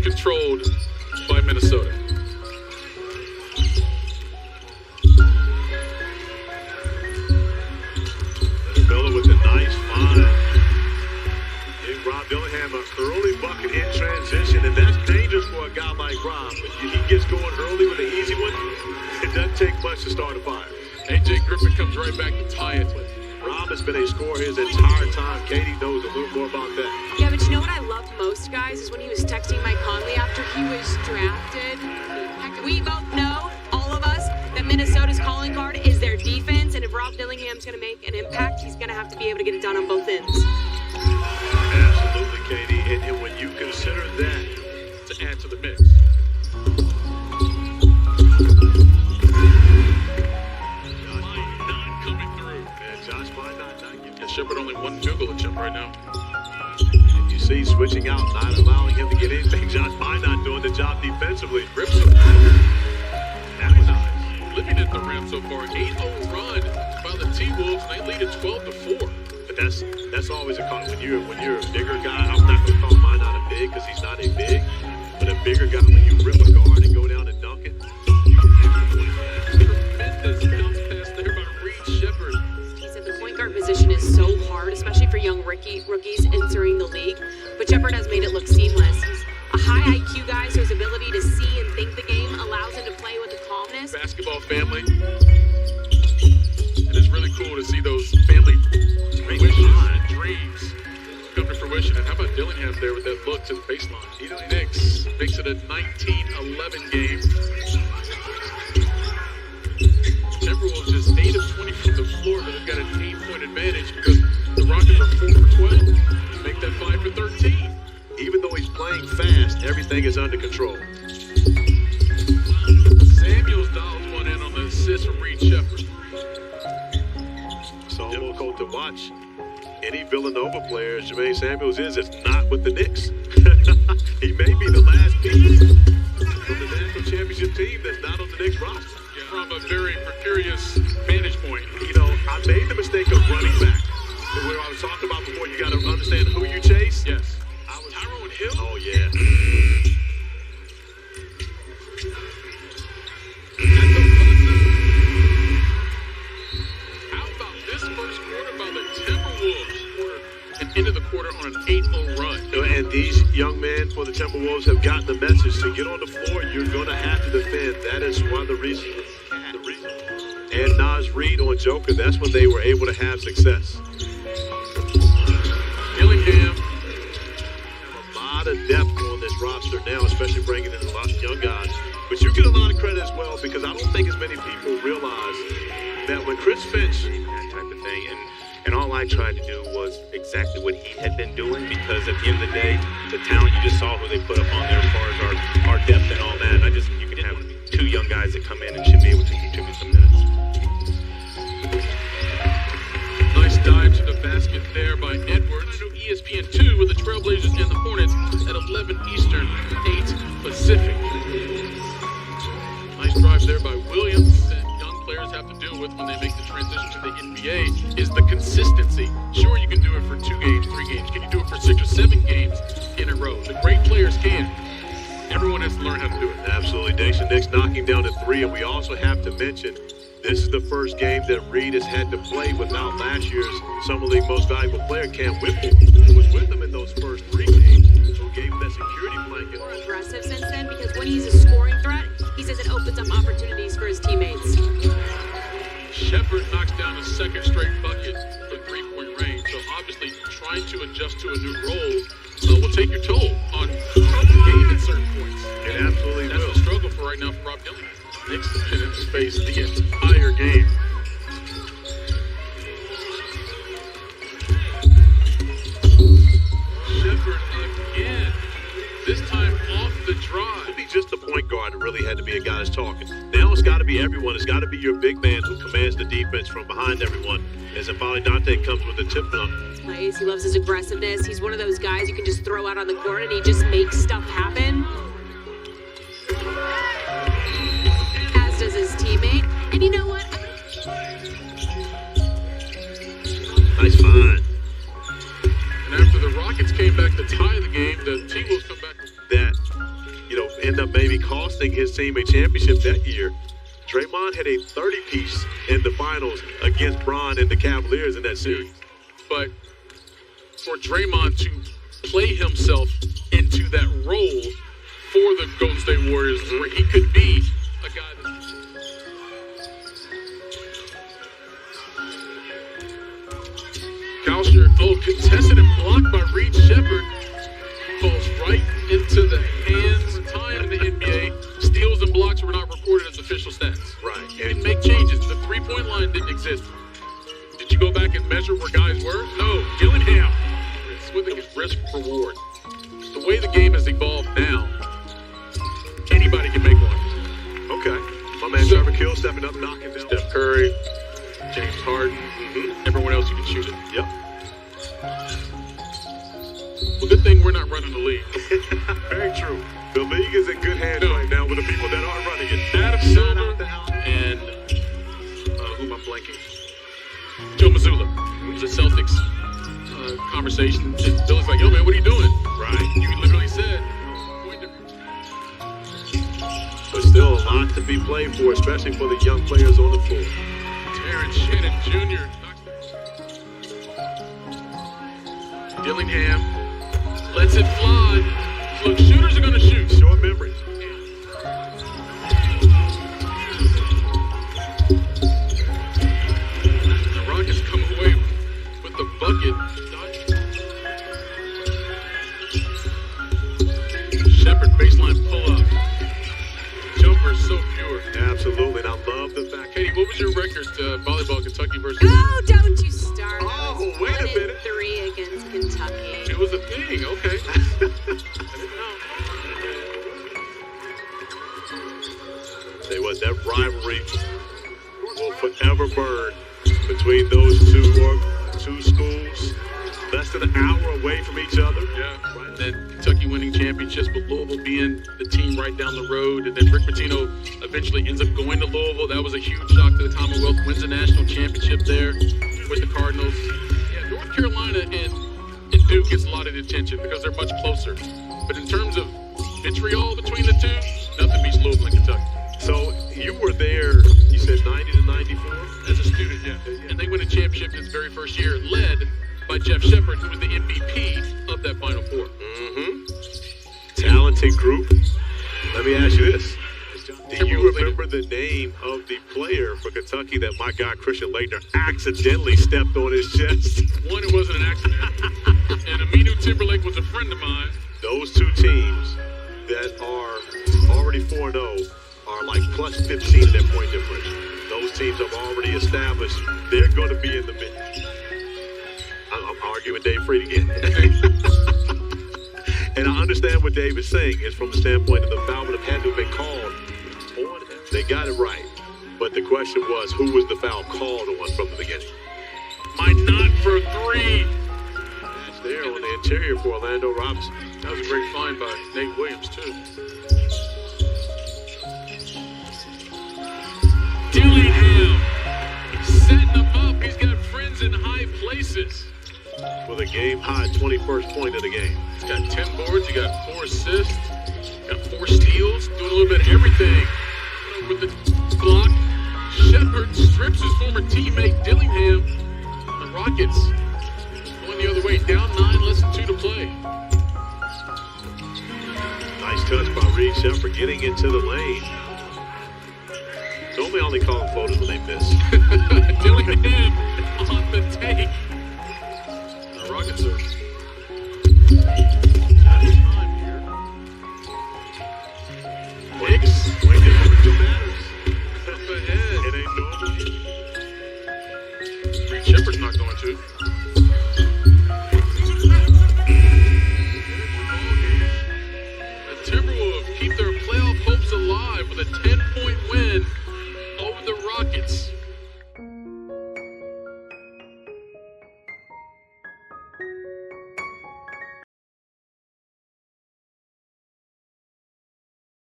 controlled by Minnesota. Miller with a nice find. Gave Rob Dillingham an early bucket in transition, and that's dangerous for a guy like Rob. But he gets going early with an easy one. It doesn't take much to start a fire. AJ Griffin comes right back to tie it. Rob has been a scorer his entire time. Katie knows a little more about that. Yeah, but you know what I loved most, guys, is when he was texting Mike Conley after he was drafted. We both know, all of us, that Minnesota's calling card is their defense, and if Rob Dillingham's going to make an impact, he's going to have to be able to get it done on both ends. Absolutely, Katie. And when you consider that, To add to the mix. Not coming through. man, Josh might not give Yeah, Shepard only one field goal attempt right now. And you see switching out, not allowing him to get anything. Josh might not doing the job defensively. Rips him. That was nice. Living at the rim so far. 8-0 run by the T-Wolves, and they lead it 12-4. But that's always a call when you're a bigger guy. I'm not going to call mine not a big because he's not a big, but a bigger guy. When you rip a guard and go down and dunk it, you can have a point for that. Tremendous bounce pass there by Reed Shepard. He said the point guard position is so hard, especially for young rookies entering the league, but Shepard has made it look seamless. He's a high IQ guy, so his ability to see and think the game allows him to play with a calmness. Basketball family. And it's really cool to see those family wishes and dreams come to fruition. And how about Dillingham there with that look to the baseline? Knicks makes it a 19-11 game. Timberwolves just 8 of 20 from the floor, but they've got an 8-point advantage because the Rockets are 4 for 12. Make that 5 for 13. Even though he's playing fast, everything is under control. Samuels dials one in on the assist from Reed Shepard. So difficult to watch. Any Villanova player, as Jermaine Samuels is, not with the Knicks. He may be the last piece from the national championship team that's not on the Knicks roster. Yeah, from a very precarious vantage point. You know, I made the mistake of running back. Where I was talking about before, you got to understand who you chase. Yes. Tyrone Hill? Oh, yeah. How about this first quarter by the Timberwolves? And into the quarter on an 8-0 run. And these young men for the Timberwolves have gotten the message to get on the floor. You're going to have to defend. That is one of the reasons. And Naz Reid on Joker, that's when they were able to have success. Dillingham. A lot of depth on this roster now, especially bringing in a lot of young guys. But you get a lot of credit as well because I don't think as many people realize that when Chris Finch, that type of thing, and all I tried to do was exactly what he had been doing because at the end of the day, the talent, you just saw who they put up on there as far as our depth and all that. You can have 2 young guys that come in and should be able to contribute some minutes. Nice dive to the basket there by Edwards. ESPN2 with the Trailblazers and the Hornets at 11 Eastern, 8 Pacific. Nice drive there by Williams. That young players have to deal with when they make the transition to the NBA is the consistency. Sure, you can do it for 2 games, 3 games. Can you do it for 6 or 7 games in a row? The great players can. Everyone has to learn how to do it. absolutely. Dacian Nix knocking down a 3, and we also have to mention this is the first game that Reed has had to play without last year's Summer League Most Valuable Player, Cam Whitmore, who was with him in those first 3 games, who gave him that security blanket. More aggressive since then because when he's a scoring threat, he says it opens up opportunities for his teammates. Shepard knocks down a second straight bucket from 3-point range. So obviously trying to adjust to a new role will take your toll on the game at certain points. It absolutely will. That's a struggle for right now for Rob Dillingham. Knicks have been in space the entire game. Shepard again. This time off the drive. To be just the point guard, it really had to be a guy that's talking. Now it's got to be everyone. It's got to be your big man who commands the defense from behind everyone. As Afali Dante comes with the tip dunk. Plays. He loves his aggressiveness. He's one of those guys you can just throw out on the court and he just makes stuff happen. As does his teammate. And you know what? Nice find. And after the Rockets came back to tie the game, the T-Wolves come back. That costing his team a championship that year. Draymond had a 30-piece in the finals against Bron and the Cavaliers in that series. But for Draymond to play himself into that role for the Golden State Warriors, where he could be a guy that... Kalsher, contested and blocked by Reed Shepherd, falls right into the hands of time in the NBA. Steals and blocks were not recorded as official stats. Right. You can make changes. The three-point line didn't exist. Did you go back and measure where guys were? No. Gillingham. Swithing his risk reward. The way the game has evolved now, anybody can make one. Okay. My man Trevor Kill stepping up, knocking down. Steph Curry, James Harden, everyone else you can shoot it. Yep. Well, good thing we're not running the league. Very true. The league is in good hands right now with the people that are running it. Adam Silver and who am I blanking? Joe Mazzulla. It was a Celtics conversation. And Billy's like, yo, man, what are you doing? Right. You literally said, but still a lot to be played for, especially for the young players on the floor. Terrence Shannon Jr. Dillingham lets it fly. Look, shooters are going to shoot. Short memory. The Rockets come away with the bucket. Shepherd baseline pull-up. Jumper so pure. Absolutely, and I love the fact. Katie, what was your record volleyball Kentucky versus? Oh, don't you start. Oh, wait a minute. 1-3 against Kentucky. It was a thing. Okay. I didn't know. There was that rivalry will forever burn between those two schools. Less than an hour away from each other. Yeah. Right. Then Kentucky winning championships, but Louisville being the team right down the road. And then Rick Pitino eventually ends up going to Louisville. That was a huge shock to the Commonwealth. Wins a national championship there with the Cardinals. Yeah, North Carolina and Duke gets a lot of attention because they're much closer. But in terms of vitriol between the two, nothing beats Louisville and Kentucky. So you were there, you said 90 to 94? As a student, yeah. And they win a championship in his very first year, led by Jeff Shepherd, who was the MVP of that Final Four. Talented group. Let me ask you this. Do you remember the name of the player for Kentucky that my guy Christian Laettner accidentally stepped on his chest? One, it wasn't an accident. And Aminu Timberlake was a friend of mine. Those two teams that are already 4-0 are like plus 15 in their point differential. Those teams have already established they're going to be in the mix. I'm arguing Dave Freed again. And I understand what Dave is saying is from the standpoint of the foul would have had to have been called on him. They got it right. But the question was, who was the foul called on from the beginning? My not for three. That's there on the interior for Orlando Robinson. That was a great find by Nate Williams, too. Dillingham setting him up. He's got friends in high places. With a game-high 21st point of the game. He's got 10 boards. He got 4 assists. Got 4 steals. Doing a little bit of everything. With the block, Shepherd strips his former teammate Dillingham. The Rockets going the other way. Down 9, less than 2 to play. Nice touch by Reed Shepherd getting into the lane. Normally only call them floaters when they miss. Dillingham on the take. The Rockets are out of time here. Hicks. Point differential matters. Up ahead. It ain't normal. Reed Shepherd's not going to.